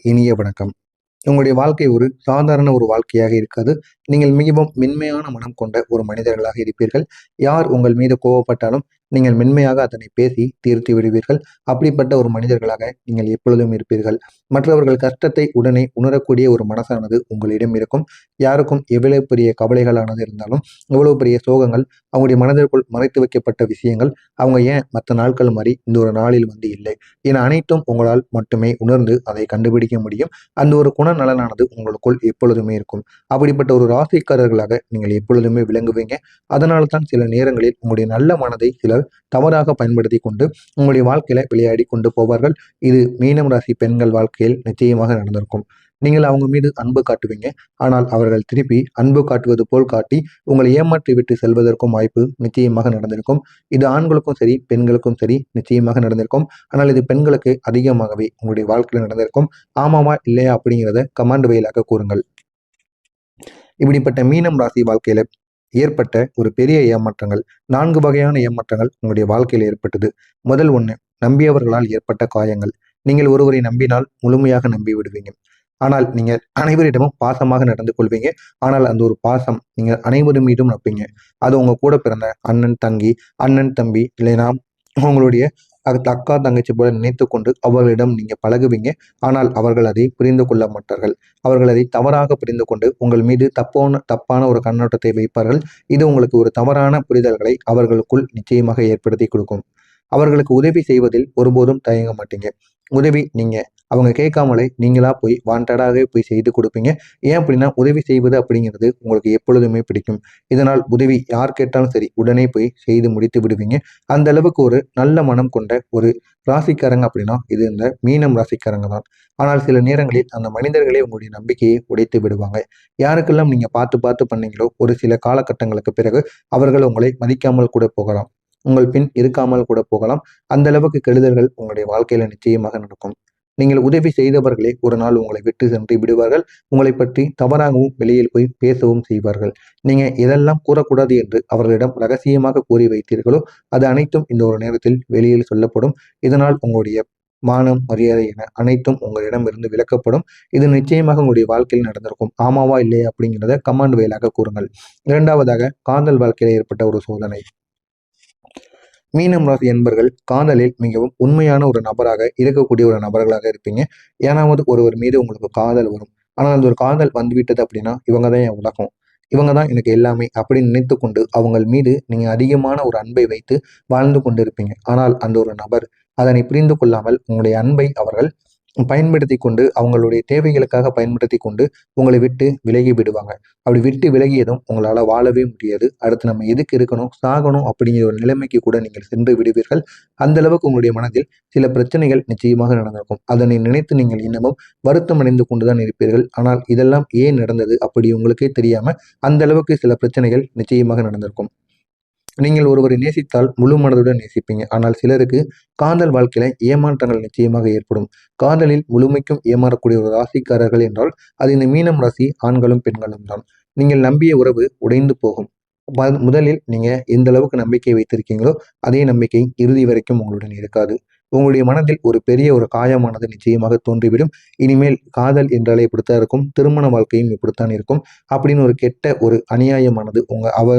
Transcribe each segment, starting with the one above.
இனிய வணக்கம். உங்களுடைய வாழ்க்கை ஒரு சாதாரண ஒரு வாழ்க்கையாக இருக்காது. நீங்கள் மிகவும் மென்மையான மனம் கொண்ட ஒரு மனிதர்களாக இருப்பீர்கள். யார் உங்கள் மீது கோவப்பட்டாலும் நீங்கள் மென்மையாக அதனை பேசி தீர்த்து விடுவீர்கள். அப்படிப்பட்ட ஒரு மனிதர்களாக நீங்கள் எப்பொழுதும் இருப்பீர்கள். மற்றவர்கள் கஷ்டத்தை உடனே உணரக்கூடிய ஒரு மனசானது உங்களிடம் இருக்கும். யாருக்கும் எவ்வளவு பெரிய கவலைகளானது இருந்தாலும், எவ்வளவு பெரிய சோகங்கள், அவங்களுடைய மனதிற்குள் மறைத்து வைக்கப்பட்ட விஷயங்கள், அவங்க ஏன் மற்ற நாட்கள் மாதிரி இந்த ஒரு நாளில் வந்து இல்லை என அனைத்தும் உங்களால் மட்டுமே உணர்ந்து அதை கண்டுபிடிக்க முடியும். அந்த ஒரு குணநலனானது உங்களுக்குள் எப்பொழுதுமே இருக்கும். அப்படிப்பட்ட ஒரு ராசிக்காரர்களாக நீங்கள் எப்பொழுதுமே விளங்குவீங்க. அதனால தான் சில நேரங்களில் உங்களுடைய நல்ல மனதை சிலர் தவறாக பயன்படுத்தி கொண்டு உங்களுடைய வாழ்க்கையில விளையாடி கொண்டு போவார்கள். இது மீனம் ராசி பெண்கள் வாழ்க்கையில் நிச்சயமாக நடந்திருக்கும். நீங்கள் அவங்க மீது அன்பு காட்டுவீங்க. ஆனால் அவர்கள் திருப்பி அன்பு காட்டுவது போல் காட்டி உங்களை ஏமாற்றி விட்டு செல்வதற்கும் வாய்ப்பு நிச்சயமாக நடந்திருக்கும். இது ஆண்களுக்கும் சரி, பெண்களுக்கும் சரி நிச்சயமாக நடந்திருக்கும். ஆனால் இது பெண்களுக்கு அதிகமாகவே உங்களுடைய வாழ்க்கையில் நடந்திருக்கும். ஆமாவா இல்லையா அப்படிங்கிறத கமெண்ட் வாயிலாக கூறுங்கள். இப்படிப்பட்ட மீனம் ராசி வாழ்க்கையில ஏற்பட்ட ஒரு பெரிய ஏமாற்றங்கள், 4 வகையான ஏமாற்றங்கள் உங்களுடைய வாழ்க்கையில் ஏற்பட்டது. முதல் ஒண்ணு, நம்பியவர்களால் ஏற்பட்ட காயங்கள். நீங்கள் ஒருவரை நம்பினால் முழுமையாக நம்பி விடுவீங்க. ஆனால் நீங்கள் அனைவரிடமும் பாசமாக நடந்து கொள்வீங்க. ஆனால் அந்த ஒரு பாசம் நீங்கள் அனைவரும் மீதும் வைப்பீங்க. அது உங்க கூட பிறந்த அண்ணன் தங்கி, அண்ணன் தம்பி, இல்லைனா உங்களுடைய அக்கா தங்கச்சி போல நினைத்து கொண்டு அவர்களிடம் நீங்க பழகுவீங்க. ஆனால் அவர்கள் அதை புரிந்து கொள்ள மாட்டார்கள். அவர்கள் அதை தவறாக புரிந்து கொண்டு உங்கள் மீது தப்பான ஒரு கண்ணோட்டத்தை வைப்பார்கள். இது உங்களுக்கு ஒரு தவறான புரிதல்களை அவர்களுக்குள் நிச்சயமாக ஏற்படுத்தி கொடுக்கும். அவர்களுக்கு உதவி செய்வதில் ஒருபோதும் தயங்க மாட்டீங்க. உதவி நீங்க அவங்க கேட்காமலே நீங்களா போய் வாண்டடாகவே போய் செய்து கொடுப்பீங்க. ஏன் அப்படின்னா, உதவி செய்வது அப்படிங்கிறது உங்களுக்கு எப்பொழுதுமே பிடிக்கும். இதனால் உதவி யார் கேட்டாலும் சரி உடனே போய் செய்து முடித்து விடுவீங்க. அந்த அளவுக்கு ஒரு நல்ல மனம் கொண்ட ஒரு ராசிக்காரங்க அப்படின்னா இது இந்த மீனம் ராசிக்காரங்க தான். ஆனால் சில நேரங்களில் அந்த மனிதர்களே உங்களுடைய நம்பிக்கையை உடைத்து விடுவாங்க. யாருக்கெல்லாம் நீங்க பார்த்து பார்த்து பண்ணீங்களோ ஒரு சில காலகட்டங்களுக்கு பிறகு அவர்கள் உங்களை மதிக்காமல் கூட போகலாம். உங்கள் பின் இருக்காமல் கூட போகலாம். அந்த அளவுக்கு கெடுதல்கள் உங்களுடைய வாழ்க்கையில நிச்சயமாக நடக்கும். நீங்கள் உதவி செய்தவர்களே ஒரு நாள் உங்களை விட்டு சென்று விடுவார்கள். உங்களை பற்றி தவறாகவும் வெளியில் போய் பேசவும் செய்வார்கள். நீங்க எதெல்லாம் கூறக்கூடாது என்று அவர்களிடம் ரகசியமாக கூறி வைத்தீர்களோ அது அனைத்தும் இந்த ஒரு நேரத்தில் வெளியில் சொல்லப்படும். இதனால் உங்களுடைய மானம், மரியாதை என அனைத்தும் உங்களிடம் இருந்து விலக்கப்படும். இது நிச்சயமாக உங்களுடைய வாழ்க்கையில் நடந்திருக்கும். ஆமாவா இல்லையா அப்படிங்கிறத கமாண்ட் வாயிலாக கூறுங்கள். இரண்டாவதாக, காதல் வாழ்க்கையில் ஏற்பட்ட ஒரு சோதனை. மீனம் ராசி என்பர்கள் காதலில் மிகவும் உண்மையான ஒரு நபராக இருக்கக்கூடிய ஒரு நபர்களாக இருப்பீங்க. ஏனாவது ஒருவர் மீது உங்களுக்கு காதல் வரும். ஆனால் அந்த ஒரு காதல் வந்துவிட்டது அப்படின்னா, இவங்க தான் என் உலகம், இவங்க தான் எனக்கு எல்லாமே அப்படின்னு நினைத்து கொண்டு அவங்கள் மீது நீங்க அதிகமான ஒரு அன்பை வைத்து வாழ்ந்து கொண்டிருப்பீங்க. ஆனால் அந்த ஒரு நபர் அதனை புரிந்து கொள்ளாமல் உங்களுடைய அன்பை அவர்கள் பயன்படுத்தி கொண்டு அவங்களுடைய தேவைகளுக்காக பயன்படுத்தி கொண்டு உங்களை விட்டு விலகி விடுவாங்க. அப்படி விட்டு விலகியதும் உங்களால வாழவே முடியாது. அடுத்து நம்ம எதுக்கு இருக்கணும், சாகணும் அப்படிங்கிற ஒரு நிலைமைக்கு கூட நீங்கள் சென்று விடுவீர்கள். அந்த அளவுக்கு உங்களுடைய மனதில் சில பிரச்சனைகள் நிச்சயமாக நடந்திருக்கும். அதனை நினைத்து நீங்கள் இன்னமும் வருத்தம் அடைந்து கொண்டுதான் இருப்பீர்கள். ஆனால் இதெல்லாம் ஏன் நடந்தது அப்படி உங்களுக்கே தெரியாம அந்த அளவுக்கு சில பிரச்சனைகள் நிச்சயமாக நடந்திருக்கும். நீங்கள் ஒருவரை நேசித்தால் முழு மனதுடன் நேசிப்பீங்க. ஆனால் சிலருக்கு காதல் வாழ்க்கையில ஏமாற்றங்கள் நிச்சயமாக ஏற்படும். காதலில் முழுமைக்கும் ஏமாறக்கூடிய ஒரு ராசிக்காரர்கள் என்றால் அது இந்த மீனம் ராசி ஆண்களும் பெண்களும் தான். நீங்கள் நம்பிய உறவு உடைந்து போகும். முதலில் நீங்க எந்த அளவுக்கு நம்பிக்கை வைத்திருக்கீங்களோ அதே நம்பிக்கை இறுதி வரைக்கும் உங்களுடன் இருக்காது. உங்களுடைய மனதில் ஒரு பெரிய ஒரு காயமானது நிச்சயமாக தோன்றிவிடும். இனிமேல் காதல் என்றாலே இப்படித்தான் இருக்கும், திருமண வாழ்க்கையும் இப்படித்தான் இருக்கும் அப்படின்னு ஒரு கெட்ட ஒரு அநியாயமானது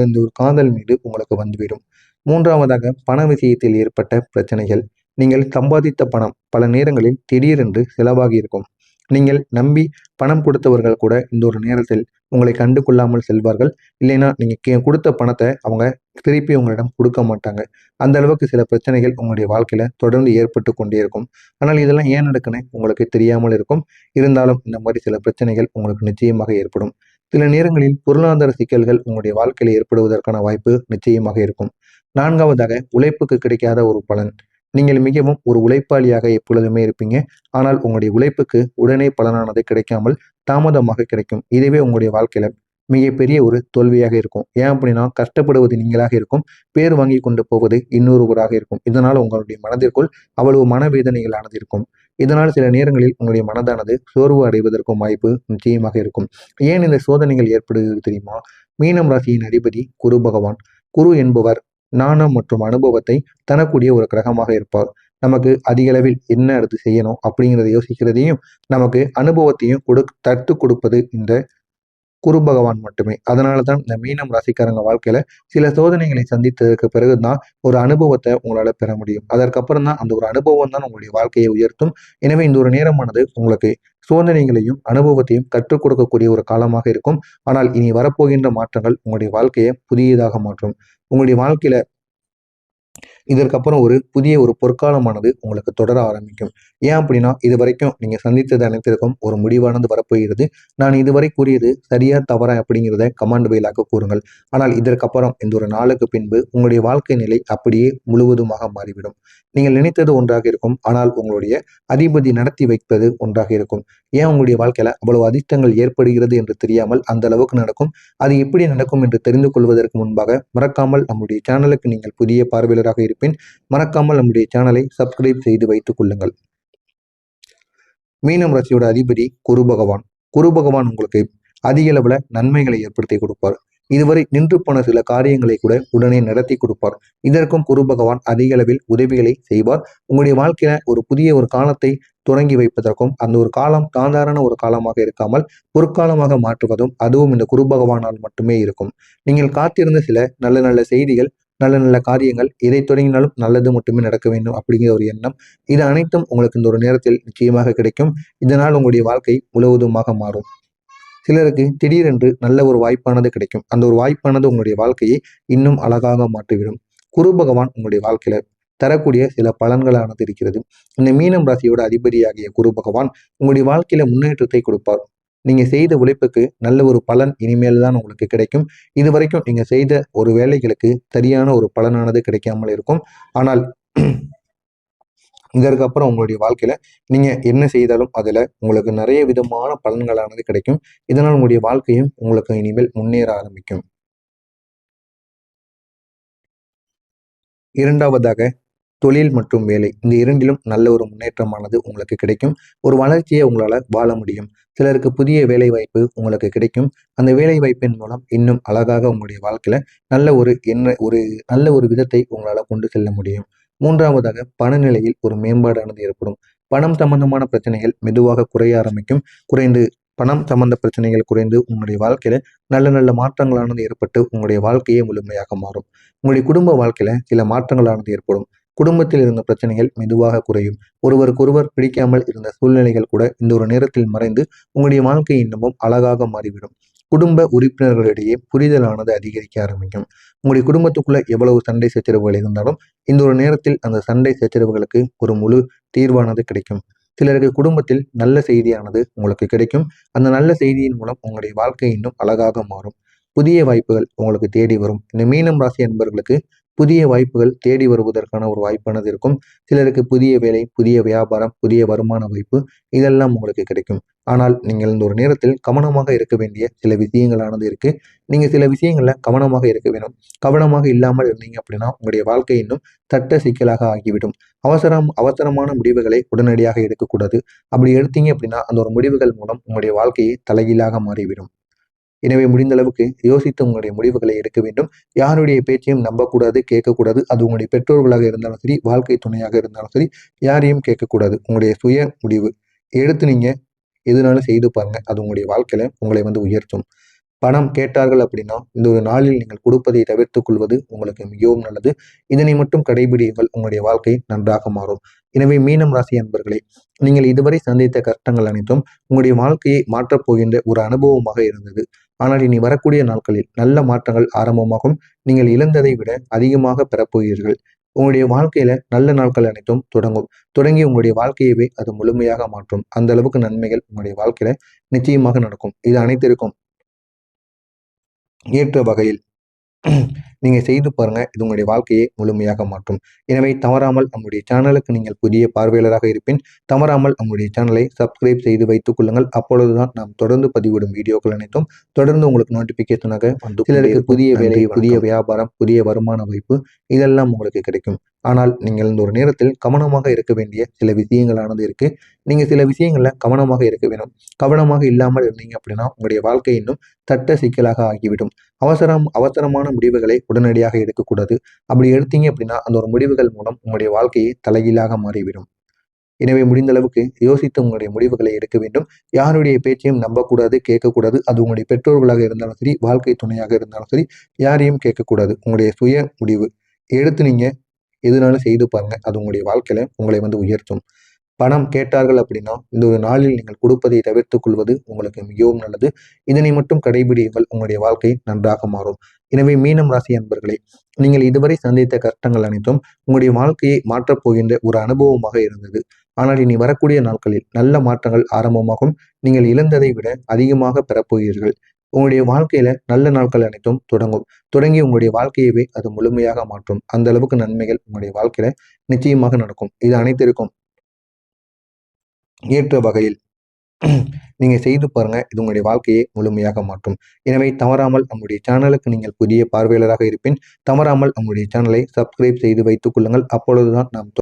இந்த ஒரு காதல் மீது உங்களுக்கு வந்துவிடும். மூன்றாவதாக, பண விஷயத்தில் ஏற்பட்ட பிரச்சனைகள். நீங்கள் சம்பாதித்த பணம் பல நேரங்களில் திடீரென்று செலவாகி இருக்கும். நீங்கள் நம்பி பணம் கொடுத்தவர்கள் கூட இந்த ஒரு நேரத்தில் உங்களை கண்டு கொள்ளாமல் செல்வார்கள். இல்லைன்னா நீங்க கொடுத்த பணத்தை அவங்க திருப்பி உங்களிடம் கொடுக்க மாட்டாங்க. அந்த அளவுக்கு சில பிரச்சனைகள் உங்களுடைய வாழ்க்கையில தொடர்ந்து ஏற்பட்டு கொண்டே இருக்கும். ஆனால் இதெல்லாம் ஏன் நடக்குன்னு உங்களுக்கு தெரியாமல் இருக்கும். இருந்தாலும் இந்த மாதிரி சில பிரச்சனைகள் உங்களுக்கு நிச்சயமாக ஏற்படும். சில நேரங்களில் பொருளாதார சிக்கல்கள் உங்களுடைய வாழ்க்கையில ஏற்படுவதற்கான வாய்ப்பு நிச்சயமாக இருக்கும். நான்காவதாக, உழைப்புக்கு கிடைக்காத ஒரு பலன். நீங்கள் மிகவும் ஒரு உழைப்பாளியாக எப்பொழுதுமே இருப்பீங்க. ஆனால் உங்களுடைய உழைப்புக்கு உடனே பலனானது கிடைக்காமல் தாமதமாக கிடைக்கும். இதுவே உங்களுடைய வாழ்க்கையில மிகப்பெரிய ஒரு தோல்வியாக இருக்கும். ஏன் அப்படின்னா, கஷ்டப்படுவது நீங்களாக இருக்கும், பேர் வாங்கி கொண்டு போவது இன்னொருவராக இருக்கும். இதனால் உங்களுடைய மனதிற்குள் அவ்வளவு மனவேதனைகளானது இருக்கும். இதனால் சில நேரங்களில் உங்களுடைய மனதானது சோர்வு அடைவதற்கும் வாய்ப்பு நிச்சயமாக இருக்கும். ஏன் இந்த சோதனைகள் ஏற்படுகிறது தெரியுமா? மீனம் ராசியின் அதிபதி குரு பகவான். குரு என்பவர் ஞானம் மற்றும் அனுபவத்தை தரக்கூடிய ஒரு கிரகமாக இருப்பார். நமக்கு அதிக அளவில் என்ன அடுத்து செய்யணும் அப்படிங்கிறத யோசிக்கிறதையும் நமக்கு அனுபவத்தையும் தட்டு கொடுப்பது இந்த குரு பகவான் மட்டுமே. அதனால தான் இந்த மீனம் ராசிக்காரங்க வாழ்க்கையில சில சோதனைகளை சந்தித்ததற்கு பிறகுதான் ஒரு அனுபவத்தை உங்களால பெற முடியும். அதற்கப்புறம் தான் அந்த ஒரு அனுபவம் தான் உங்களுடைய வாழ்க்கையை உயர்த்தும். எனவே இந்த ஒரு நேரமானது உங்களுக்கு சோதனைகளையும் அனுபவத்தையும் கற்றுக் கொடுக்கக்கூடிய ஒரு காலமாக இருக்கும். ஆனால் இனி வரப்போகின்ற மாற்றங்கள் உங்களுடைய வாழ்க்கையை புதியதாக மாற்றும். உங்களுடைய வாழ்க்கையில இதற்கப்புறம் ஒரு புதிய ஒரு பொற்காலமானது உங்களுக்கு தொடர ஆரம்பிக்கும். ஏன் அப்படின்னா இது வரைக்கும் நீங்க சந்தித்தது அனைத்திற்கும் ஒரு முடிவானது வரப்போகிறது. நான் இதுவரை கூறியது சரியா தவறா அப்படிங்கிறத கமெண்ட் வாயிலாக கூறுங்கள். ஆனால் இதற்கப்புறம் இந்த ஒரு நாளுக்கு பின்பு உங்களுடைய வாழ்க்கை நிலை அப்படியே முழுவதுமாக மாறிவிடும். நீங்கள் நினைத்தது ஒன்றாக இருக்கும், ஆனால் உங்களுடைய அதிபதி நடத்தி வைப்பது ஒன்றாக இருக்கும். ஏன் உங்களுடைய வாழ்க்கையில அவ்வளவு அதிர்ஷ்டங்கள் ஏற்படுகிறது என்று தெரியாமல் அந்த அளவுக்கு நடக்கும். அது எப்படி நடக்கும் என்று தெரிந்து கொள்வதற்கு முன்பாக மறக்காமல் நம்முடைய சேனலுக்கு நீங்கள் புதிய பார்வையாளராக இருப்பேன். மறக்காமல் நம்முடைய சேனலை சப்ஸ்கிரைப் செய்து வைத்துக் கொள்ளுங்கள். மீனம் ராசியோட அதிபதி குரு பகவான். குரு பகவான் உங்களுக்கு அதிக அளவுல நன்மைகளை ஏற்படுத்தி கொடுப்பார். இதுவரை நின்று போன சில காரியங்களை கூட உடனே நடத்தி கொடுப்பார். இதற்கும் குரு பகவான் அதிக அளவில் உதவிகளை செய்வார். உங்களுடைய வாழ்க்கையில ஒரு புதிய ஒரு காலத்தை தொடங்கி வைப்பதற்கும் அந்த ஒரு காலம் சாதாரண ஒரு காலமாக இருக்காமல் பொற்காலமாக மாற்றுவதும் அதுவும் இந்த குரு பகவானால் மட்டுமே இருக்கும். நீங்கள் காத்திருந்த சில நல்ல நல்ல செய்திகள், நல்ல நல்ல காரியங்கள் எதை தொடங்கினாலும் நல்லது மட்டுமே நடக்க வேண்டும் அப்படிங்கிற ஒரு எண்ணம், இது அனைத்தும் உங்களுக்கு இந்த ஒரு நேரத்தில் நிச்சயமாக கிடைக்கும். இதனால் உங்களுடைய வாழ்க்கை முழுவதுமாக மாறும். சிலருக்கு திடீரென்று நல்ல ஒரு வாய்ப்பானது கிடைக்கும். அந்த ஒரு வாய்ப்பானது உங்களுடைய வாழ்க்கையை இன்னும் அழகாக மாற்றிவிடும். குரு பகவான் உங்களுடைய வாழ்க்கையில தரக்கூடிய சில பலன்களானது இருக்கிறது. இந்த மீனம் ராசியோட அதிபதியாகிய குரு பகவான் உங்களுடைய வாழ்க்கையில முன்னேற்றத்தை கொடுப்பார். நீங்க செய்த உழைப்புக்கு நல்ல ஒரு பலன் இனிமேல் தான் உங்களுக்கு கிடைக்கும். இதுவரைக்கும் நீங்க செய்த ஒரு வேலைகளுக்கு சரியான ஒரு பலனானது கிடைக்காமல் இருக்கும். ஆனால் இதற்கப்புறம் உங்களுடைய வாழ்க்கையில நீங்க என்ன செய்தாலும் அதுல உங்களுக்கு நிறைய விதமான பலன்களானது கிடைக்கும். இதனால் உங்களுடைய வாழ்க்கையும் உங்களுக்கு இனிமேல் முன்னேற ஆரம்பிக்கும். இரண்டாவதாக தொழில் மற்றும் வேலை, இந்த இரண்டிலும் நல்ல ஒரு முன்னேற்றமானது உங்களுக்கு கிடைக்கும். ஒரு வளர்ச்சியை உங்களால வாழ முடியும். சிலருக்கு புதிய வேலை வாய்ப்பு உங்களுக்கு கிடைக்கும். அந்த வேலை வாய்ப்பின் மூலம் இன்னும் அழகாக உங்களுடைய வாழ்க்கையில நல்ல ஒரு விதத்தை உங்களால கொண்டு செல்ல முடியும். மூன்றாவதாக பணநிலையில் ஒரு மேம்பாடானது ஏற்படும். பணம் சம்பந்தமான பிரச்சனைகள் மெதுவாக குறைய ஆரம்பிக்கும். குறைந்து பணம் சம்பந்த பிரச்சனைகள் குறைந்து உங்களுடைய வாழ்க்கையில நல்ல நல்ல மாற்றங்களானது ஏற்பட்டு உங்களுடைய வாழ்க்கையே முழுமையாக மாறும். உங்களுடைய குடும்ப வாழ்க்கையில சில மாற்றங்களானது ஏற்படும். குடும்பத்தில் இருந்த பிரச்சனைகள் மெதுவாக குறையும். ஒருவருக்கொருவர் பிடிக்காமல் இருந்த சூழ்நிலைகள் கூட இந்த ஒரு நேரத்தில் மறைந்து உங்களுடைய வாழ்க்கை இன்னமும் அழகாக மாறிவிடும். குடும்ப உறுப்பினர்களிடையே புரிதலானது அதிகரிக்க ஆரம்பிக்கும். உங்களுடைய குடும்பத்துக்குள்ள எவ்வளவு சண்டை சச்சரவுகள் இருந்தாலும் இந்த ஒரு நேரத்தில் அந்த சண்டை சச்சரவுகளுக்கு ஒரு முழு தீர்வானது கிடைக்கும். சிலருக்கு குடும்பத்தில் நல்ல செய்தியானது உங்களுக்கு கிடைக்கும். அந்த நல்ல செய்தியின் மூலம் உங்களுடைய வாழ்க்கை இன்னும் அழகாக மாறும். புதிய வாய்ப்புகள் உங்களுக்கு தேடி வரும். இந்த மீனம் ராசி அன்பர்களுக்கு புதிய வாய்ப்புகள் தேடி வருவதற்கான ஒரு வாய்ப்பானது இருக்கும். சிலருக்கு புதிய வேலை, புதிய வியாபாரம், புதிய வருமான வாய்ப்பு இதெல்லாம் உங்களுக்கு கிடைக்கும். ஆனால் நீங்கள் இந்த ஒரு நேரத்தில் கவனமாக இருக்க வேண்டிய சில விஷயங்களானது இருக்கு. நீங்க சில விஷயங்கள்ல கவனமாக இருக்க வேணும். கவனமாக இல்லாமல் இருந்தீங்க அப்படின்னா உங்களுடைய வாழ்க்கை இன்னும் சட்ட சிக்கலாக ஆகிவிடும். அவசரமான முடிவுகளை உடனடியாக எடுக்கக்கூடாது. அப்படி எடுத்தீங்க அப்படின்னா அந்த ஒரு முடிவுகள் மூலம் உங்களுடைய வாழ்க்கையை தலைகீழாக மாறிவிடும். எனவே முடிந்த அளவுக்கு யோசித்து உங்களுடைய முடிவுகளை எடுக்க வேண்டும். யாருடைய பேச்சையும் நம்பக்கூடாது, கேட்கக்கூடாது. அது உங்களுடைய பெற்றோர்களாக இருந்தாலும் சரி, வாழ்க்கை துணையாக இருந்தாலும் சரி, யாரையும் கேட்கக்கூடாது. உங்களுடைய சுய முடிவு எடுத்து நீங்க எதுனாலும் செய்து பாருங்க. அது உங்களுடைய வாழ்க்கையில உங்களை உயர்த்தும். பணம் கேட்டார்கள் அப்படின்னா இந்த ஒரு நாளில் நீங்கள் கொடுப்பதை தவிர்த்துக் கொள்வது உங்களுக்கு மிகவும் நல்லது. இதனை மட்டும் கடைபிடியுங்கள், உங்களுடைய வாழ்க்கை நன்றாக மாறும். எனவே மீனம் ராசி அன்பர்களே, நீங்கள் இதுவரை சந்தித்த கஷ்டங்கள் அனைத்தும் உங்களுடைய வாழ்க்கையை மாற்றப் போகின்ற ஒரு அனுபவமாக இருந்தது. ஆனால் இனி வரக்கூடிய நாட்களில் நல்ல மாற்றங்கள் ஆரம்பமாகும். நீங்கள் இழந்ததை விட அதிகமாக பெறப்போகிறீர்கள். உங்களுடைய வாழ்க்கையில நல்ல நாட்கள் அனைத்தும் தொடங்கி உங்களுடைய வாழ்க்கையவே அது முழுமையாக மாற்றும். அந்த அளவுக்கு நன்மைகள் உங்களுடைய வாழ்க்கையில நிச்சயமாக நடக்கும். இது அனைத்திற்கும் ஏற்ற வகையில் நீங்க செய்து பாருங்க. இது உங்களுடைய வாழ்க்கையை முழுமையாக மாற்றும். எனவே தவறாமல் நம்முடைய சேனலுக்கு நீங்கள் புதிய பார்வையாளராக இருப்பேன். தவறாமல் நம்முடைய சேனலை சப்ஸ்கிரைப் செய்து வைத்துக் கொள்ளுங்கள். அப்பொழுதுதான் நாம் தொடர்ந்து பதிவிடும் வீடியோக்கள் அனைத்தும் தொடர்ந்து உங்களுக்கு நோட்டிபிகேஷனாக வந்து சிலருக்கு புதிய வேலை, புதிய வியாபாரம், புதிய வருமான வாய்ப்பு இதெல்லாம் உங்களுக்கு கிடைக்கும். ஆனால் நீங்கள் இந்த ஒரு நேரத்தில் கவனமாக இருக்க வேண்டிய சில விஷயங்களானது இருக்கு. நீங்க சில விஷயங்கள்ல கவனமாக இருக்க வேணும். கவனமாக இல்லாமல் இருந்தீங்க அப்படின்னா உங்களுடைய வாழ்க்கை இன்னும் சட்ட சிக்கலாக ஆகிவிடும். அவசரமான முடிவுகளை உடனடியாக எடுக்கக்கூடாது. அப்படி எடுத்தீங்க அப்படின்னா அந்த ஒரு முடிவுகள் மூலம் உங்களுடைய வாழ்க்கையை தலைகீழாக மாறிவிடும். எனவே முடிந்த அளவுக்கு யோசித்து உங்களுடைய முடிவுகளை எடுக்க வேண்டும். யாருடைய பேச்சையும் நம்பக்கூடாது, கேட்கக்கூடாது. அது உங்களுடைய பெற்றோர்களாக இருந்தாலும் சரி, வாழ்க்கை துணையாக இருந்தாலும் சரி, யாரையும் கேட்கக்கூடாது. உங்களுடைய சுய முடிவு எடுத்து நீங்க எதுனாலும் செய்து பாருங்க. அது உங்களுடைய வாழ்க்கையில உங்களை உயர்த்தும். பணம் கேட்டார்கள் அப்படின்னா இந்த ஒரு நாளில் நீங்கள் கொடுப்பதை தவிர்த்துக் கொள்வது உங்களுக்கு மிகவும் நல்லது. இதனை மட்டும் கடைபிடியுங்கள். உங்களுடைய வாழ்க்கை நன்றாக மாறும். எனவே மீனம் ராசி அன்பர்களே, நீங்கள் இதுவரை சந்தித்த கஷ்டங்கள் அனைத்தும் உங்களுடைய வாழ்க்கையை மாற்றப் போகின்ற ஒரு அனுபவமாக இருந்தது. ஆனால் இனி வரக்கூடிய நாட்களில் நல்ல மாற்றங்கள் ஆரம்பமாகும். நீங்கள் இழந்ததை விட அதிகமாக பெறப்போகிறீர்கள். உங்களுடைய வாழ்க்கையில நல்ல நாட்கள் அனைத்தும் தொடங்கும். தொடங்கி உங்களுடைய வாழ்க்கையவே அது முழுமையாக மாற்றும். அந்த அளவுக்கு நன்மைகள் உங்களுடைய வாழ்க்கையில நிச்சயமாக நடக்கும். இது அனைத்திற்கும் ஏற்ற வகையில் நீங்க செய்து பாருங்க. இது உங்களுடைய வாழ்க்கையை முழுமையாக மாற்றும். எனவே தவறாமல் நம்முடைய சேனலுக்கு நீங்கள் புதிய பார்வையாளராக இருப்பின், தவறாமல் நம்முடைய சேனலை சப்ஸ்கிரைப் செய்து வைத்துக் கொள்ளுங்கள். அப்பொழுதுதான் நாம்